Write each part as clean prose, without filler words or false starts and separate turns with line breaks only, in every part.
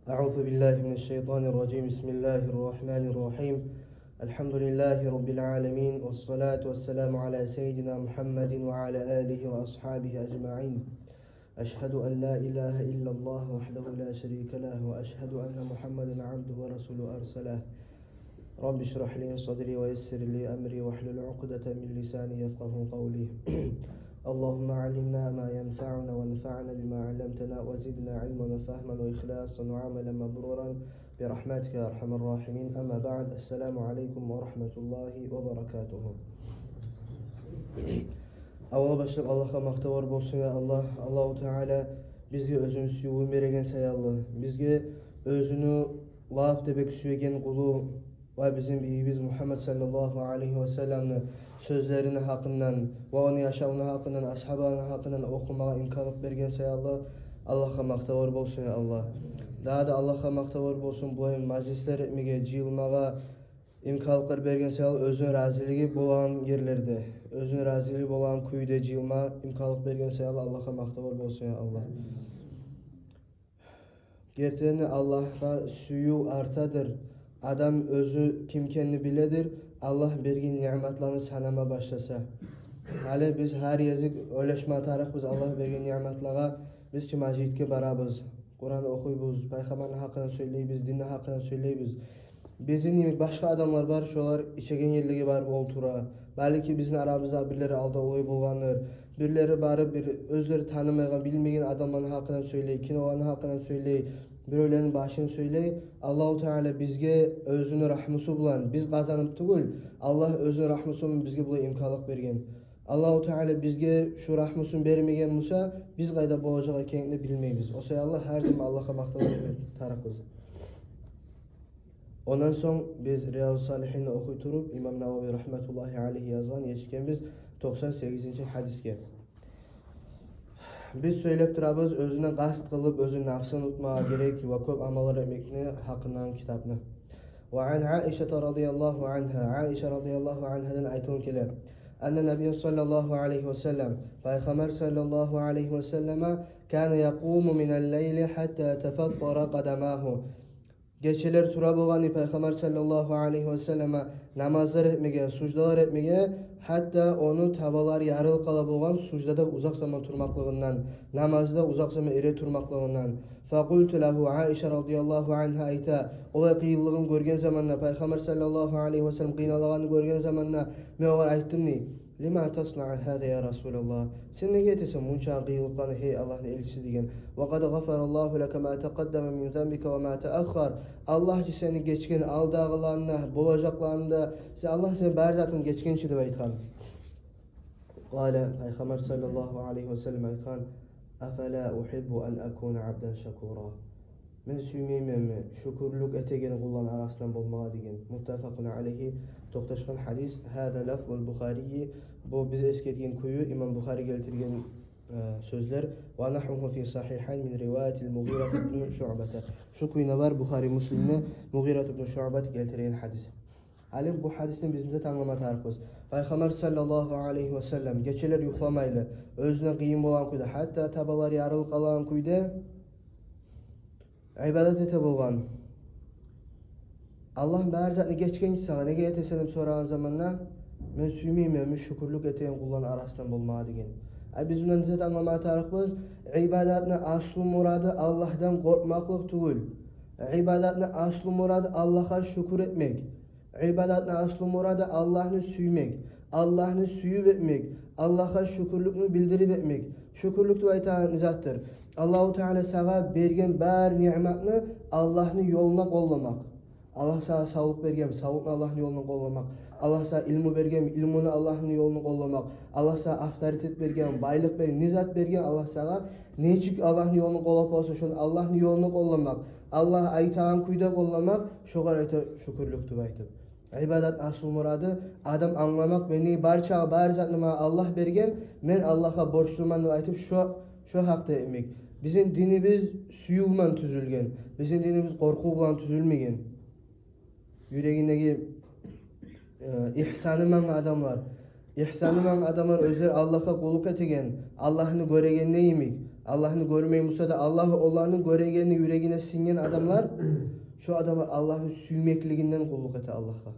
أعوذ بالله من الشيطان الرجيم بسم الله الرحمن الرحيم الحمد لله رب العالمين والصلاة والسلام على سيدنا محمد وعلى آله وأصحابه أجمعين أشهد أن لا إله إلا الله وحده لا شريك له وأشهد أن محمدا عبده ورسوله أرسله رب اشرح لي صدري ويسر لي أمري واحلل عقدة من لساني يفقه قولي اللهم علمنا ما ينفعنا وانفعنا بما علمتنا وزدنا علما وفهما وإخلاصا وعملا مبرورا برحمتك يا أرحم الراحمين. أما بعد السلام عليكم ورحمة الله وبركاته. Avval başlık Allah'a maktavar bolsun ya Allah. Allahu Teala bizge özünü süyüğün beregen sayallı. Bizge özünü laf debek süyegen kulu ve bizim biyimiz Muhammed sallallahu aleyhi ve sellem'ni sözlerini hakkından ve onu yaşamını hakkından, ashabını hakkından okumağa imkanlık bergen sayallı. Allah'a maktavar bolsun ya Allah. Daha da Allah'a maktavar bolsun bu majlisler etmege, cıyılmağa imkanlıklar bergen sayallı. Özün raziliği bolan yerlerde, özün raziliği bolan kuyuda cıyılma imkanlık bergen sayallı. Allah'a maktavar bolsun ya Allah. Gerçekten Allah'a suyu artadır. Adam özü kim kendini biledir. Allah bergen nimetlerini sanama başlasa. Hali biz her yazık öleşme atarak biz Allah bergen nimetlerine biz çimajitke barabız. Kur'an okuyubuz, Peygamber'in hakkını söyleybiz, dinle hakkını söyleybiz. Bizim başka adamlar var, şolar içegen yerligi var oltura. Belki bizim aramızda birileri alda olayı bulganlar. Birileri barı bir özleri tanımayan, bilmeyen adamların hakkını söyley, kin olanın hakkını söyley, bir ölenin başını söyley. Allahu Teala bizge özünü rahmusu bulan, biz kazanıp tugul, Allah özünü rahmusu bizge bula imkanlık bergen. Allahu Teala bizge şu rahmusun bermegen Musa, biz qayda bolacak ekenini bilmeybiz. O say Allah her zaman Allah'a maktalar tarafız. Ondan soň biz Riyaz-ı Salihin'i okuyturup İmam Navavi rahmetullahi aleyhi yazgan yetişkenimiz 98. hadiske. Biz söylep turabız özüne qasd kılıp özü nafsını tutmağa gerek ve köp amalar etmekni hakkından kitapni. Ve an Aişe radıyallahu anha, Aişe radıyallahu anhadan aytın kele. Enne Nebiyyü sallallahu aleyhi ve sellem, Peygamber sallallahu aleyhi ve selleme kâne yakumu minel leyli hatta tefattara kadamahu. Geçeler tura bolğany Peygamber sallallahu aleyhi ve selleme namazlar etmege, sucdalar etmege, hatta onu tabalar yarıl qala bolğan sucdada uzak zaman turmaklığından, namazda uzak zaman ere turmaklığından. Faqultu lahu Aişe radıyallahu anha ayta, ola qiyinligini görgen zamanna Peygamber sallallahu aleyhi ve sellem qiyinligini görgen zamanna men olar aytdım ni? Lima tasna'a hada ya Resulallah. Sen ne getirsen munça qiyinliklarını hey Allah'ın elçisi degen. Ve kad gafarallahu leke ma taqaddama min zembike ve ma ta'akhkhar. Allah ki seni geçken aldağılarına, bolacaklarında, Allah seni berzatın geçken için de aytgan. Qala Peygamber sallallahu aleyhi ve sellem aytgan: "Afala uhibbu an akuna abdan shakura." Men süymeymen şükürlük etegen kullan arasından bolmağa degen. Muttafaqun aleyhi toqtaşkan hadis. Hada lafzul Buhari'yi bu biz esketgen kuyu İmam Buhari keltirgen sözler. Ve nahvuhu fi sahihayn min rivayetil Mughira ibn Şu'bah. Şu kuyuna var Buhari Müslim'ne Mughira ibn Şu'bah keltirgen hadis. Alim bu hadisini bizimizde tanlama tarifimiz. Peygamber sallallahu aleyhi ve sellem geçeler yuklamayla özüne kıyım bolan kuyda hatta tabalar yarıl kalan kuyda ibadet ete bolğan. Allah berzatni geçken ki sana nege etesenim sorağın zamanla men süymeymen, şükürlük etegen kullan arasından bolmağa degen. Biz bundan bize tanlama tarifimiz ibadatni aslı muradı Allah'tan korkmaklık tugul. İbadatni aslı muradı Allah'a şükür etmek. İbadatni aslı muradı Allah'ını suymek, Allah'ını suyup etmek, Allah'a şükürlükünü bildirip etmek. Şükürlük de aytan zattır. Allahu Teala sana bergen bar nimetini Allah'ın yoluna kollamak. Allah sana sağlık bergen, sağlıkla Allah'ın yoluna kollamak. Allah sana ilmi bergen, ilmini Allah'ın yoluna kollamak. Allah sana avtoritet bergen, baylık bergen, nizat bergen Allah sana neçik Allah'ın yoluna kollap olsa şunu Allah'ın yoluna kollamak. Allah aytağın kuyda kollamak, şoğar ayta şükürlüktü aytıp. İbadat asıl muradı adam anlamak beni barça barzatlıma Allah bergen, men Allah'a borçluman aytıp şu hakta emek. Bizim dinimiz suyu bilen tüzülgen. Bizim dinimiz korku bilen tüzülmegen. Yüreğindeki ihsanı men adamlar. İhsanı men adamlar özler Allah'a kulluk etegen, Allah'ını göregen neyimik? Allah'ını görmeyin da Allah'ın göregenini yüreğine singen adamlar şu adamlar Allah'ın süymekliginden kulluk ete Allah'a.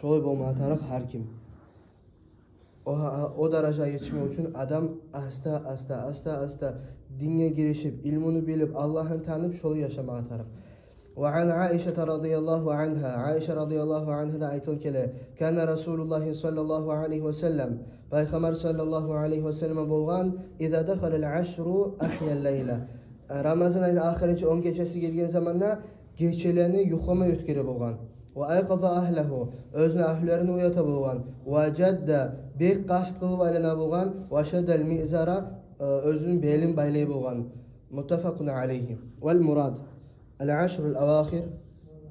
Şolay bolmağa tarık her kim. O derece yetişmek için adam asta dinle girişip ilmini bilip Allah'ın tanıp şolu yaşamaya tarık. Ve an Aişe radıyallahu anha, Aişe radıyallahu anha da aytıl kele, kana Resulullah sallallahu aleyhi ve sellem, Peygamber sallallahu aleyhi ve sellem bolgan, İza dakhalal aşru ahyal leyla. Ramazan ayının ahirinci 10 gecesi gelgen zamanla gecelerini yuklama ötkeri bolgan. Ve ayqaza ahlehu, özünü ahlerini uyata bolgan. Ve cedde bir qasd qılıp aylana bolgan. Ve şeddel mi'zara, özünün belin baylay bolgan. Muttafaqun aleyhi. Vel murad el-aşrul avâkhir.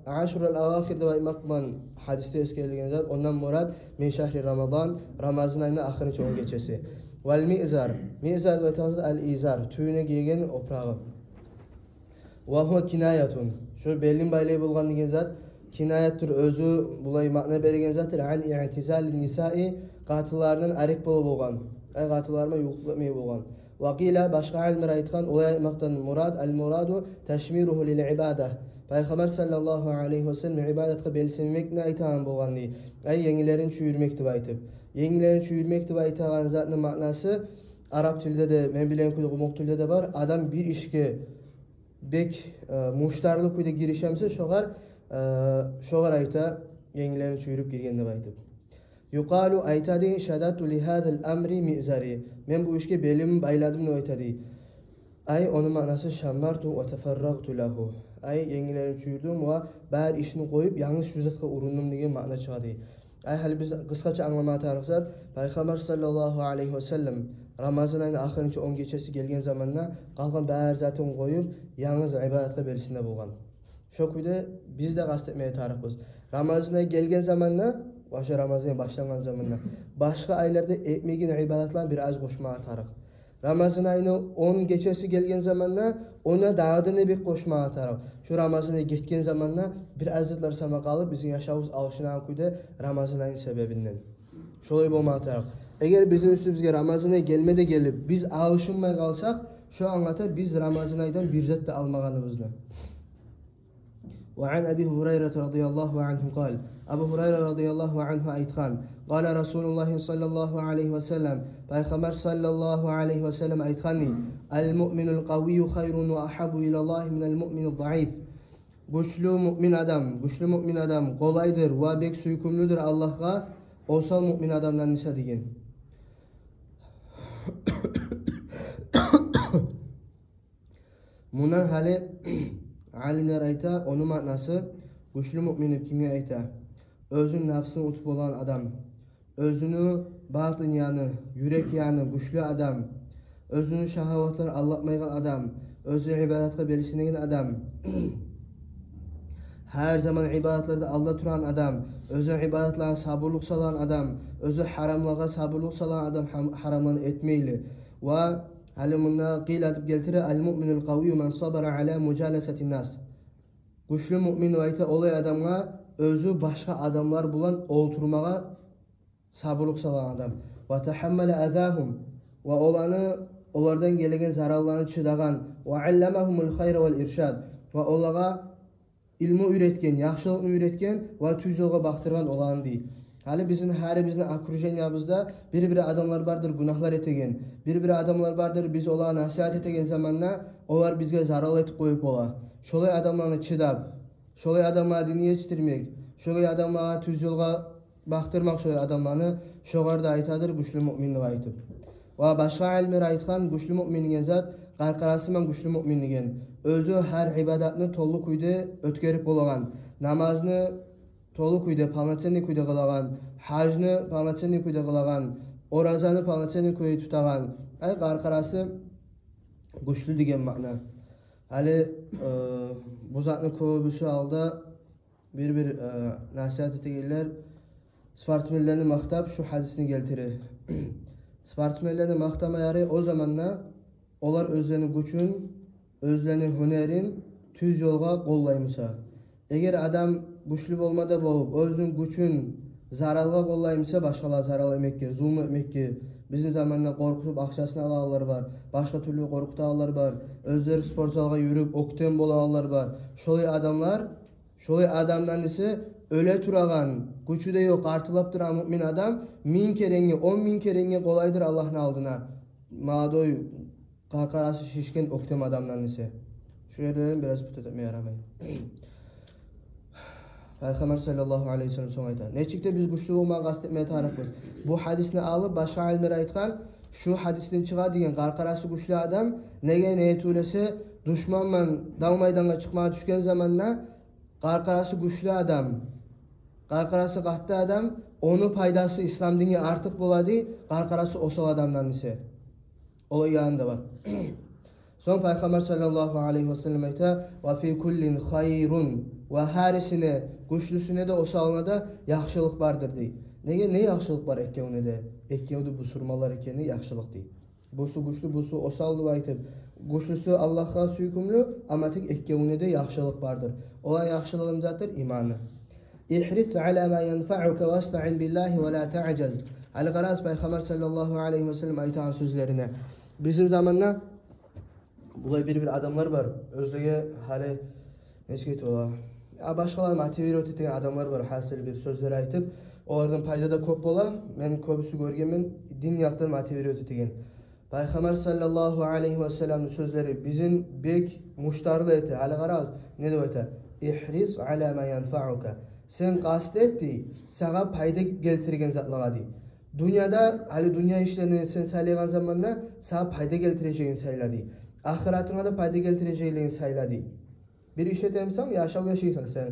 Aşrul avâkhir de makman hadiste eskerligen zat. Ondan murad min şehri Ramazan, Ramazan ayının ahirinci 10 gecesi. Vel mi'zar. Mi'zar ve tanzı el-izar. Tüyüne giygen oprağı. Ve huve kinayetun. Şu belin baylay bolgan degen zat. Kinayettir özü bulay makna berigen zatdır. An i'tizal nisai qatılarının arik bolu bolgan. Ay qatılarına yuqluq etmey bolgan. Vaqila başqa alimler aytgan olay aytmaktan murad al muradu tashmiruhu lil ibadah. Peygamber sallallahu aleyhi ve sellem ibadetke belsinmekni aytagan bolgan di. Ay yengilerin çüyürmek dip aytıp. Yengilerin çüyürmek dip aytagan zatının maknası Arap tilde de men bilen kuy gumoq tilde de var. Adam bir işke bek muştarlık kuyda girişemse şoğar ayta yengilerini çürüp girgende baytıp. Yuqalu aytadi şadatu li hadal amri mi'zari. Men bu işke belimi bayladım ne aytadi. Ay onun manası şammartu ve teferragtu lahu. Ay yengilerini çürdüm ve bär işini koyup yanlış yüzetke urundum degen ma'na çıqadi. Ay hali biz kıskaça anlamaya tarıqsat. Peygamber sallallahu aleyhi ve sellem Ramazan ayının ahirinci 10 gecesi gelgen zamanla qalgan bär zatın koyup yalnız ibadetle berisinde bolgan. Şu kuyda biz de kastetmeye tarıkız. Ramazan'a gelgen zamanla, başka Ramazan'a başlangan zamanla, başka aylarda ekmeğin ibadetlerine biraz koşmaya tarık. Ramazan ayının 10 gecesi gelgen zamanla ona dağdığını bir koşmaya tarık. Şu Ramazan'a gitken zamanla bir azizler sama kalıp bizim yaşavuz alışınan kuyda Ramazan ayının sebebinden. Şolay bolmaya tarık. Eğer bizim üstümüzge Ramazan'a gelmede gelip biz alışınmay kalsak, şu anlata biz Ramazan aydan bir zat da almaganımızdan. وعن أبي هريرة رضي الله عنه قال أبو هريرة رضي الله عنه أيتخان قال رسول الله صلى الله عليه وسلم Peygamber sallallahu aleyhi ve sellem aytkhani el-mu'minul kaviyyu hayrun ve ahabbu ilallah minel mu'minul zayıf. Güçlü mümin adam kolaydır ve bek suykümlüdür Allah'a osal mümin adamdan nisa degen. Bundan hali alimler ayta, onun manası güçlü mümini kimi ayta? Özün nafsını utup olan adam, özünü batın yanı, yürek yanı güçlü adam, özünü şahavatlar anlatmayan adam, özü ibadetle belişinen adam, her zaman ibadetlerde Allah turan adam, özü ibadetlerine sabırlık salan adam, özü haramlığa sabırlık salan adam haramlarını etmeyli. Ve halimuna qil edip geltire el-mu'minul kaviyyu men sabara ala mucalesetin nas. Güçlü mümin ayta olay adamga özü başka adamlar bulan oturmağa sabırlık salan adam. Ve tahammala azahum ve onlardan gelegen zararlarını çıdagan ve allamahumul hayra vel irşad ve onlara ilmi üretken, yaxşılıkны üretken ve tüz yolga baktırgan olan değil. Hali bizim okrujenyabızda bir adamlar bardır günahlar etegen, bir adamlar bardır biz ola nasihat etegen zamanla olar bizge zarar etip koyup ola. Şolay adamlarını çıdap, şolay adamlarını dini yetiştirmek, şolay adamlarını tüz yolga baktırmak şolay adamlarını şoğarda aytadır güçlü müminlik aytıp. Ve başka alimler aytkan güçlü müminligen zat qarqarasıman güçlü müminligen. Özü her ibadatını tollu kuyda ötkerip olagan, namazını tolu kuyda, pamatsenli kuyda kılagan, hacını pamatsenli kuyda kılagan, orazanı pamatsenli kuyda tutagan. Ay qarqarası güçlü degen ma'na. Hali bu zatını köbüsü alda bir nasihat etegeller Spartmenlerini maqtab şu hadisini geltirir. Spartmenlerini maqtamayarı o zamanla olar özlerini güçün, özlerini hünerin tüz yolga qollaymısa. Eğer adam güçlü olmada bolup özünün güçün zararga qollaymısa başkalar zarar etmekке, zulm etmekke, Bizim zamanla qorxup akçasını alanlar var. Başka türlü qorxutanlar var. Özleri spor zalga yürüp okten bolanlar var. Şolay adamdan ise öyle turagan, gücü de yok, artılap duran mümin adam 1000 kerenge, 10.000 kerenge kolaydır Allah'ın aldına. Madoy karkarası şişken oktem adamdan ise. Şu yerlerin biraz püt etmeye yaramayın. Peygamber sallallahu aleyhi ve sellem son ayta. Neçikte biz güçlü olmağı kastetmeye tarafız. Bu hadisini alıp başka alimler aytkan, şu hadisten çığa diyen karkarası güçlü adam nege neyet öylese düşmanla dağ maydana çıkmaya düşken zamanla karkarası güçlü adam, karkarası kahtı adam, onu paydası İslam dini artık buladı, karkarası osal adamdan ise. O yanında var. Son Peygamber sallallahu aleyhi ve sellem ayta ve fi kullin hayrun ve harisine güçlüsüne de o salına da yaxşılık vardır dey. Ne yaxşılık var ekkevine de? Ekkevde bu surmalar ekeni yaxşılık dey. Busu güçlü, busu o sallı aytıp. Güçlüsü Allah'a süykümlü ama tek ekkevine de yaxşılık vardır. Olan yaxşılığın zaten imanı. İhris ala ma yenfa'uke ve esta'in billahi ve la ta'caz. Al-Garaz Peygamber sallallahu aleyhi ve sellem aytan sözlerine. Bizim zamanla bulay bir adamlar var. Özlüğe hali neşkeyt ola. Başkalar motivir öteten adamlar var. Hasil bir sözleri aytıp. Onlardan payda da köp ola. Ben köpüsü görgemen din yaktan motivir öteten. Peygamber sallallahu aleyhi ve sellem'in sözleri bizim bek muştarlı eti. Al-Garaz ne de öte? İhris ala ma yenfa'uka. Sen kastetti, sana payda geltirgen zatlığa dey. Dünyada, dünya işlerini sen saylayan zamanla sana payda getireceğini sayla dey. Ahiretine de payda getireceğini sayla dey. Bir işe temsam yaşaysan sen.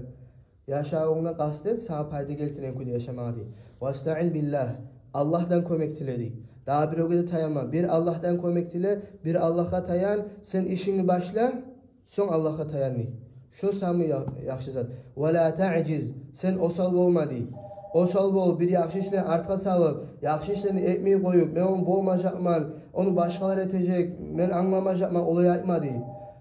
Yaşağına kastet, sana payda getiren kudi yaşamağa dey. Vesta'in billah. Allah'tan kömek dile dey. Daha bir o kadar tayanma. Bir Allah'tan kömek dile, bir Allah'a tayan. Sen işini başla, son Allah'a tayan dey. Şu samı yaxşı zat. Ve la ta'ciz. Sen osal olma dey. Osal bol, bir yaxşı işlerini artka salıp, yaxşı işlerini etmeyi koyup, ben onu bolmayacakman, onu başkalar etecek, ben anlamayacakman, olay aytma dey.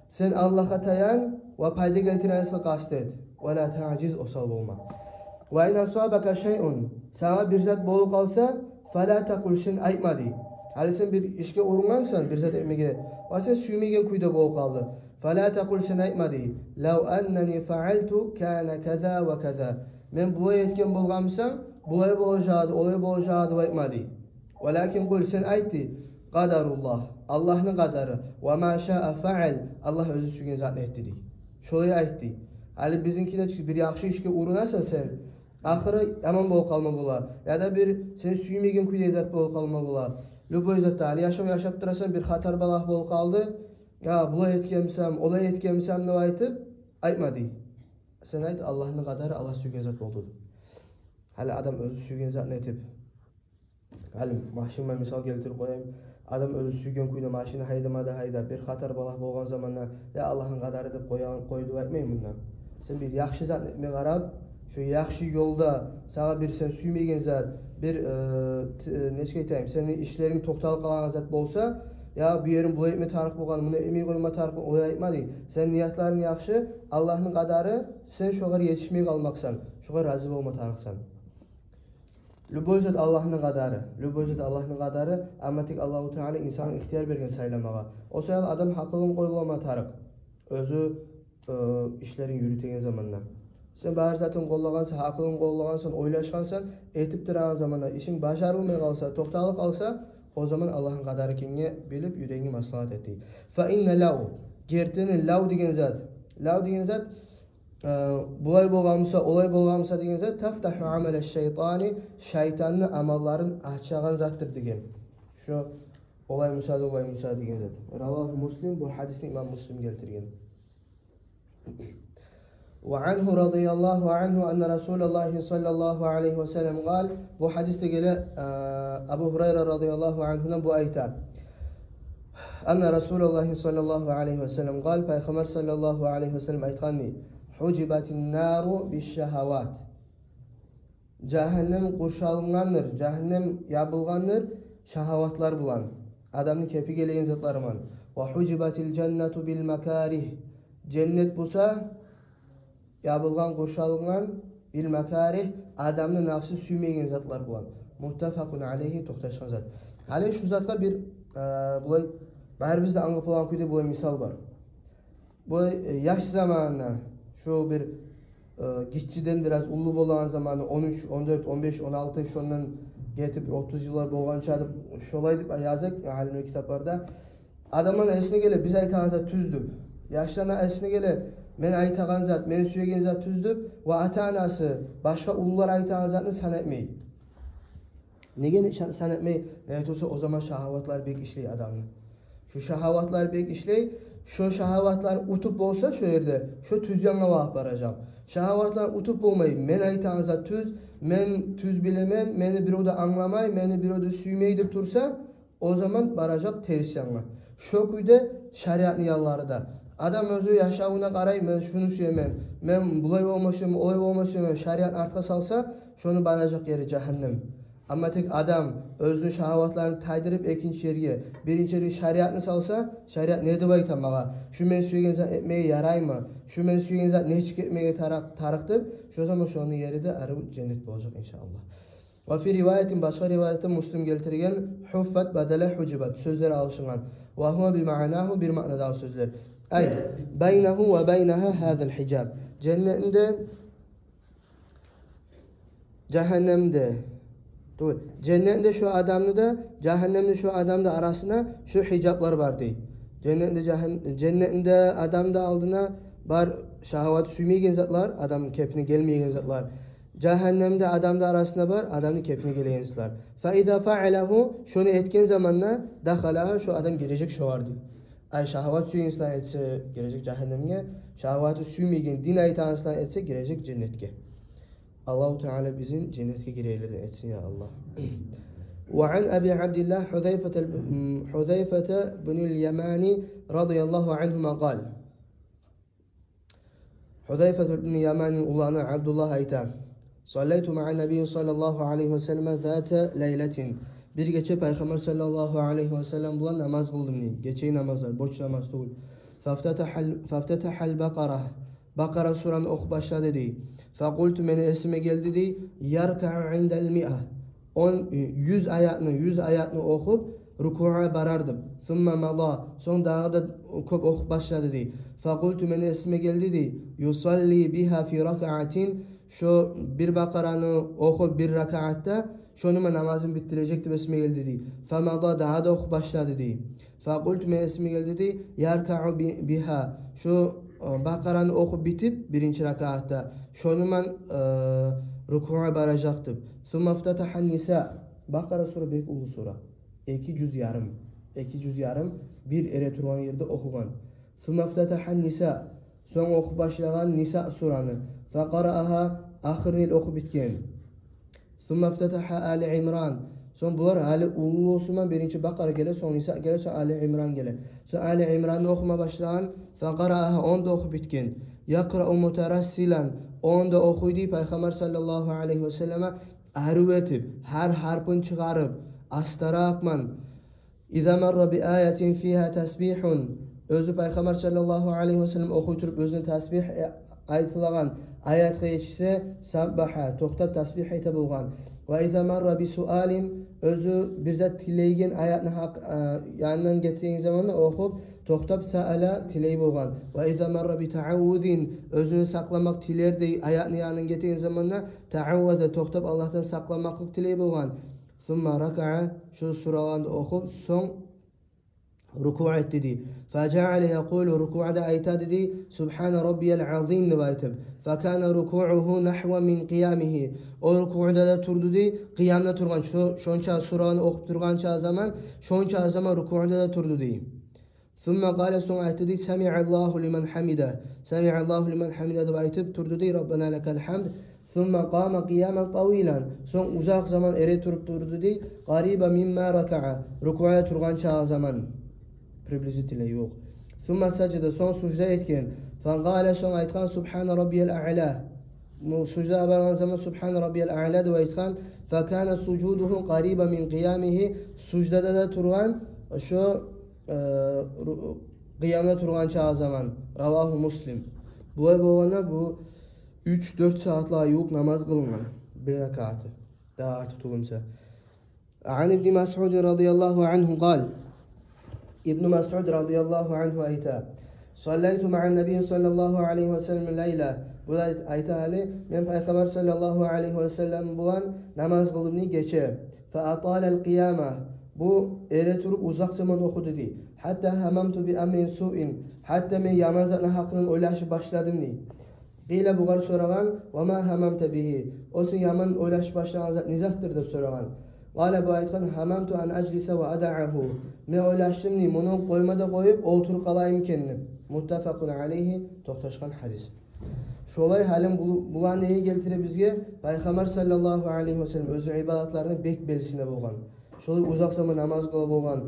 Sen Allah'a tayan ve payda getirense kastet. Ve la ta'ciz, osal olma. Ve in asabaka şey'un. Sana bir zat bolu kalsa, fela takul, sen aytma dey. Hali sen bir işe uğrungansan, bir zat etmege, ve sen süymegen kuyda bol kaldı. فَلَا تَقُلْ سَنَ اِمَدِي لَوْ أَنَّنِي فَعَلْتُ كَانَ كَذَا وَكَذَا. Ben bulay etken bulgamsam, bulay bolacağı, olay bolacağı da etmedi. وَلَكِنْ قُلْ sen aytti. Qadarullah. Allah'ın kadarı. وَمَا شَاءَ فَعَلْ. Allah özü sügen zatını etti dey. Şolaya aytti. Hali bizimkine bir yaxşı işke uğrunarsan sen, ahırı yaman bol kalma bula. Ya da bir sen süymegen kuyday zat bol kalma bula. Luboy zatta, hali yaşap durasan bir hatar balaq bol kaldı. Ya bulay etkemsem, olay etkemsem ne aytıp aytma dey. Sen ayt Allah'ın kadarı, Allah süygen zat oldu. Hali adam özü süygen zatını etip. Hali maşinma misal keltirip koyayım. Adam özü süygen kuyda maşini haydamada hayda. Bir hatar balaq bolgan zamanla ya Allah'ın kadarı dep koydu aytmayın bundan. Sen bir yaxşı zatını etmeye qarab, şu yaxşı yolda sana bir sen süymegen zat, bir neçke aytayım, senin işlerin toxtalıp kalan zat bolsa, ya bir yerin bulay etme tarık bolgan, bunu emi koyma tarık olay aytma dey. Sen niyatların yaxşı, Allah'ın kadarı, sen şoğar yetişmeye kalmaksan, şoğar razı olma tarıksan. Lüboy zat Allah'ın kadarı, lüboy zat Allah'ın kadarı, ama tek Allah-u Teala insanın ihtiyar bergen saylamağa. O sayal adam hakkılın koyulama tarık, özü işlerin yürütegen zamanla. Sen bahar zaten kollagansan, hakkılın kollagansan, oylaşkansan, etip duran zamanla, işin başarılmaya kalsa, toxtalıp kalsa, o zaman Allah'ın kadarı kenge bilip yüreğini maslahat etti. Fa inne lav, gertinin lav degen zat, bulay bolgamsa, olay bolgamsa degen zat, taftahu amele şeytani, şeytanın amalların açağan zattır degen. Şu olay müsaade degen zat. Ravahu Muslim, bu hadisini İmam Muslim geltirgen. وعنه رضي الله عنه أن رسول الله صلى الله عليه وسلم قال bu hadiste gele Abu Hurayra radıyallahu anhu'dan bu ayta Anna Resulullah sallallahu aleyhi ve sellem قال Peygamber sallallahu aleyhi ve sellem aytganni hucibatin naru bişşehavat cehennem kuşalıngandır, cehennem yapılgandır şahavatlar bulan adamın kepi geleyin zatlarıman ve hucibatil cennetu bil makarih cennet busa yapılgan koşalıngan bil makarih adamın nafsı süymegen zatlar bulan. Muttafaqun aleyhi toxtaşan zat. Hali şu zatla bir bulay bayır bizde anlıp olan kuyda bulay misal var. Bu yaş zamanına şu bir gitçiden biraz ulu bolan zamanı 13, 14, 15, 16 şondan getip 30 yıllar bolgan çadıp şolay dip yazık alimler kitaplarda adamın esine gele biz aytağın zat tüzdüp yaşlarına esine gele men aytağın zat men süyegen zat tüzdüp ve ata-anası başka ulular aytağın zatını san etmeyi. Negen san etmeyi? Ne olsa o zaman şahavatlar bek işley adamın. Şu şahavatlar bek işley. Şu şahavatlar utup olsa şu yerde şu tüz yanına vahap baracağım. Şahavatlar utup olmayı men aytağın zat tüz, men tüz bilemem, meni bir oda anlamay, meni bir oda süymey dip tursa o zaman baracak ters yanına. Şu kuyda şeriatın yalları da. Adam özü yaşavına qaray men şunu süymem, men bulay olmasam, olay olmasam şeriat artka salsa şunu baracak yeri cehennem. Ama tek adam özünün şahavatlarını taydırıp ikinci yere, birinci yere şeriatını salsa, şeriat ne de aytan bana? Şu men süyegen zat etmeye yaray mı? Şu men süyegen zat ne çık etmeye taraktıp, şu zaman şunun yeri de arı cennet olacak inşallah. Ve fi rivayetin başka rivayette Müslim geltirgen huffat badala hucubat sözleri alışılan. Ve huve bi ma'nahu bir manada sözler. Ay beynehu ve beyneha hadal hicab. Cennetinde cehennemde Cennetinde şu adamla da cehennemde şu adamda arasına şu hicaplar vardı. Cennetinde adamda aldığına bar şahvat sümeygen zatlar, adamın kepine gelmeyen zatlar. Cehennemde adamda arasında var, adamın kepine gelen zatlar. Fa iza fa'alahu şunu etken zamanla dakhala şu adam girecek şu vardı. Ay şahvat sümeygen etse girecek cehenneme, şahvatı sümeygen din ayetansından etse girecek cennetke. Allah Teala bizim cennete gireylerden etsin ya Allah. وعن أبي عبد الله حذيفة بن اليماني رضي الله عنهما قال حذيفة بن اليماني ulana Abdullah ayta صليت مع النبي صلى الله عليه وسلم ذات ليلة bir gece Peygamber sallallahu aleyhi ve sellem bulan namaz kıldım ni. Geceyi namazlar, boş namaz değil. Faftetahal Bakara. Bakara suranı oku başladı dedi. Fakultu meni esime geldi dedi. Yarka'u indel mi'ah. 100 ayatını okup ruku'a barardım. Thumma mada. Son dağda okup oku başladı dedi. Fakultu meni esime geldi dedi. Yusalli biha fi raka'atin. Şu bir Bakara'nı okup bir raka'atta şonuma namazını bitirecekti esime geldi dedi. Famada daha da oku başladı dedi. Fakultu meni esime geldi dedi. Yarka'u biha. Şu Bakara'nı okup bitip birinci rakatta şonuman ruku'a baracaktım. Thumma iftatahan nisa. Bakara sura bek ulu sura. 2 cüz yarım. 2 cüz yarım bir ere turgan yerde okugan. Thumma iftatahan nisa. Son oku başlagan Nisa suranı. Faqara'aha ahirini oku bitken. Thumma iftataha Ali İmran. Son bular Ali ulu olsunman birinci Bakara gele, son Nisa gele, son Ali İmran gele. Son Ali İmran'ı okuma başlagan. Faqara'aha onda oku bitken. Yakra'u muterassilan. Onda okuydu Peygamber sallallahu aleyhi ve selleme arı etip, her harpın çıkarıp, astara akman. İza marra bi ayetin fiha tesbihun. Özü Peygamber sallallahu aleyhi ve sellem okuyturup özüne tesbih aytılagan ayetke geçse sabbaha, toxtab tesbih ayta bolgan. Ve iza marra bi sualin özü bize tileygen ayetini yanından getiren zamanla okup toxtab saala tiley bolgan. Ve iza marra bi taavvuzin özünü saklamak tilerdi ayetini yanından getiren zamanla taavvuza toxtab Allah'tan saklamaklık tiley bolgan. Thumma raka'a şu suralarını okup son ruku' etti. Feca'ale yekulu ruku'da ayta dedi. Subhane rabbiyel azim nivaytib. Fekâne ruku'uhu nahva min qiyamihi. O ruku'da da turdu di. Qiyamda turgan. Şonça suranı okup turgança zaman. Şonça zaman ruku'da da turdu di. Thumma qale son ayta di. Semi'allahu limen hamida. Semi'allahu limen hamida nivaytib. Turdu di. Rabbena lekel hamd. Thumma qama qiyaman tawilan. Son uzak zaman ere turdu di. Qariba mimma raka'a. Ruku'da turgança zaman. Približitile yok. Thumma sajada son sucda etken. Fangale son aytkan Subhane Rabbiyel A'la. Sucda abaran zaman Subhane Rabbiyel A'la da aytkan. Fakana sucuduhu qariba min qiyamihi. Sucdada da turgan şu qiyamda turgan çağı zaman. Ravahu Muslim. Bu bolana bu 3-4 saatla yok namaz kılıngan. Bir rakatı. Daha artık tuğunca. عن ابن مسعود رضي الله عنه قال ابن مسعود رضي الله عنه أيتا صليت مع النبي صلى الله عليه وسلم الليلة bular aytali men payg'ambar sallallohu alayhi vasallam bilan namoz qildim kecha fa atala al qiyama bu ere turib uzoq zamon o'qidi deydi hatta hamamtu bi amrin su'in hatta men yomon zotni haqini o'ylashni boshladim deydi qila bular so'ragan va ma hamamta bihi o'sha yomon o'ylashni boshlagan zot nizahdir deb so'ragan qala bu aytgan hamamtu an ajlisa va ada'ahu men o'ylashdim deydi buni qo'ymada qo'yib o'ltirib qolaymikin muttafaqun alayhi to'xtashgan hadis Şolay halim bulan neyi geltire bizge? Peygamber sallallahu aleyhi ve sellem özü ibadetlerinin bek belisinde bolgan. Şolay uzak zaman namaz kılıp bolgan,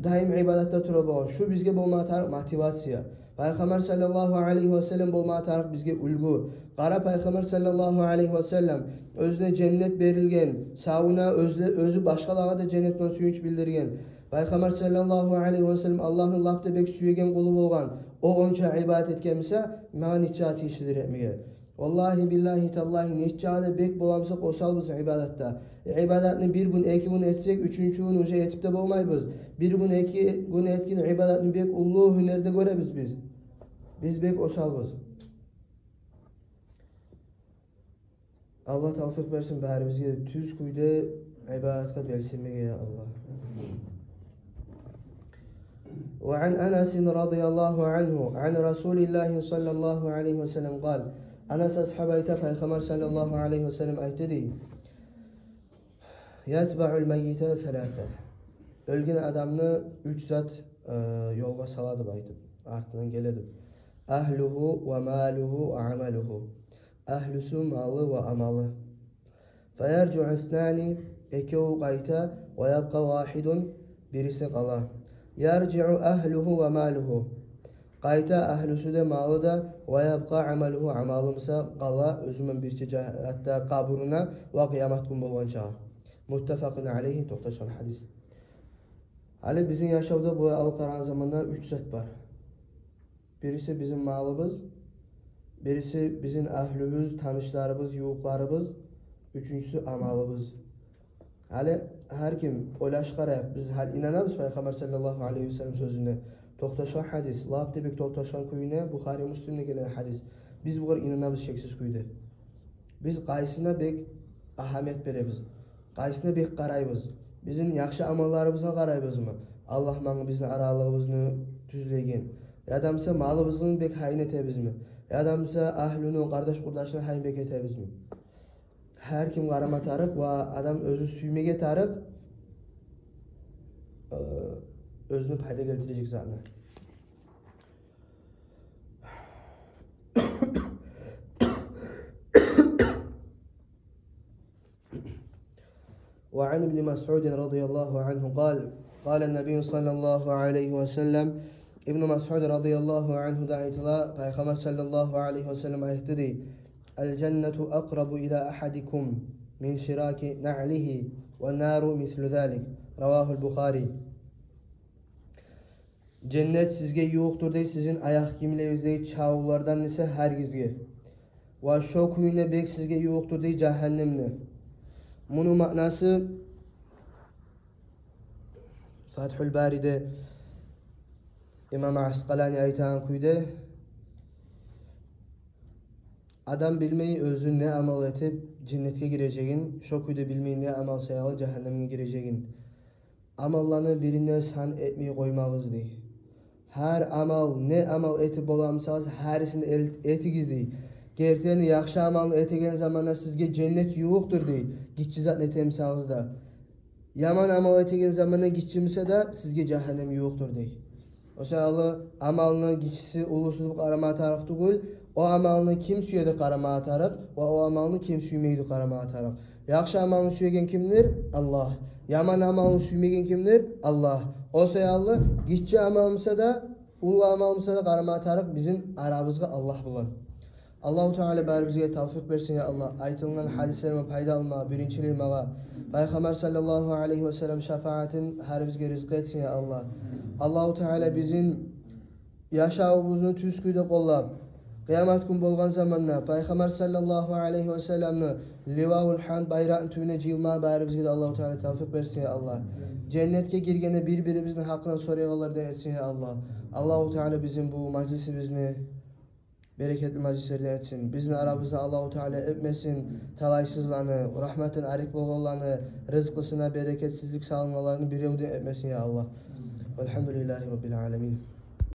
daim ibadette tura bolgan. Şu bizge bolma tarık motivasiya. Peygamber sallallahu aleyhi ve sellem bolma tarık bizge ulgu. Qara Peygamber sallallahu aleyhi ve sellem özüne cennet berilgen, savuna özü başkalarga da cennetten suyunç bildirgen. Peygamber sallallahu aleyhi ve sellem Allah'ın lapta bek süyegen kulu bolgan. O onca ibadet etkenmise mağan içaati işidir etmeye. Vallahi billahi tallahi neççade bek bolamsak osal biz ibadette. İbadetini bir gün iki gün etsek üçüncü gün uca etip de bolmayız. Bir gün iki gün etkin ibadetini bek ullu hünerde görebiz biz. Biz bek osal biz. Allah tavfik versin bari bizge tüz kuyda ibadetle belsinmeye ya Allah. وعن أنس رضي الله عنه عن رسول الله صلى الله عليه وسلم قال أنس أصحاب أيتفع الخمر صلى الله عليه وسلم أيتدي يتبع الميت ثلاثة Ölgün adamını üç zat yolga saladı baytıp ardından geledim. Ahluhu ve maluhu ve amaluhu. Ahlüsü malı ve amalı. Feyercu isnani ekevu qayta ve yabqa vahidun birisi qala. Yarci'u ahluhu ve maluhu. Qayta ahlüsü de malı da ve yabqa amaluhu amalımsa qala özümün bir hatta kaburuna ve kıyamet gün bolgan çağı. Muttefakun aleyhi toxtaşan hadis. Hali bizim yaşavda bu avkaran zamanda üç zat var. Birisi bizim malımız, birisi bizim ahlümüz, tanışlarımız, yuğuklarımız, üçüncüsü amalımız. Hali her kim olaş qarayıp biz hal inanamız Peygamber sallallahu aleyhi ve sellem sözüne. Toxtaşan hadis, lab tebek toxtaşan kuyuna Bukhari Müslim'de gelen hadis. Biz bu kadar inanamız şeksiz kuyda. Biz qaysına bek ahamet beremiz. Qaysına bek qarayız. Bizim yaxşı amallarımızga qarayızmı? Allah mana bizning aralığımızı tüzlegen. Yadamsa malımızın bek hayn etebizmi? Yadamsa ahlunu, qardaş qurdaşını hayn bek etebizmi? Her kim qarama tarık ve adam özü süymege tarık özünü payda keltirecek zaten. وعن ابن مسعود رضي الله عنه قال النبي صلى الله عليه وسلم ابن مسعود رضي الله عنه دعيتلا Peygamber sallallahu aleyhi ve sellem ayetleri الجنة أقرب إلى أحدكم من شراك نعله والنار مثل ذلك رواه البخاري Cennet sizge yo'qdir dey sizin ayak kiyimleringizdagi çavlardan ise hergizge. Va şu kuyuna bek sizge yo'qdir dey cehennemni. Bunun ma'nası Fathul Bari'de İmam Asqalani aytan kuyda adam bilmeyi özün ne amal etip cennetke gireceğin, şu kuyda bilmeyi ne amal sayalı cehennemge gireceğin. Amallarını birine san etmeyi koymağız dey. Her amal ne amal etip bolamsaz herisini etigiz dey. Gerçekten yaxşı amal etegen zamanda sizge cennet yo'qdir dey. Gitçi zat netemsağızda. Yaman amal etegen zamanda gitçimse de sizge cehennem yo'qdir dey. Oşalı amalını gitçisi ulusuzluk arama tarık tugul. O amalını kim suyedi qarama atarıq ve o amalını kim süymeydi qarama atarıq. Yaxşı amalını suyegen kimdir? Allah. Yaman amalını süymegen kimdir? Allah. O sayallı gitçi amalımsa da ulu amalımsa da qarama atarıq bizim aramızga Allah bular. Allahu Teala bari bizge tavfik versin ya Allah. Aytılgan hadislerime payda alma, birinçiliğime Peygamber sallallahu aleyhi ve sellem şefaatin her bizge rızk etsin ya Allah. Allahu Teala bizim yaşavımızı tüsküde kollab, Kıyamet gün bolgan zamanna Peygamber sallallahu aleyhi ve sellemni livaul hamd bayrağın tübüne cıyılma bari bizge de Allahu Teala tevfik versin ya Allah. Cennetke girgene birbirimizin hakkına soruyalardan etsin ya Allah. Allahu Teala bizim bu majlisimizni bereketli majlislerden etsin. Bizni aramızda Allahu Teala etmesin. Talaysızlarını, rahmetin arik bolganlarını, rızkısına bereketsizlik sağlamalarını bir evde etmesin ya Allah. Velhamdülillahi Rabbil alemin.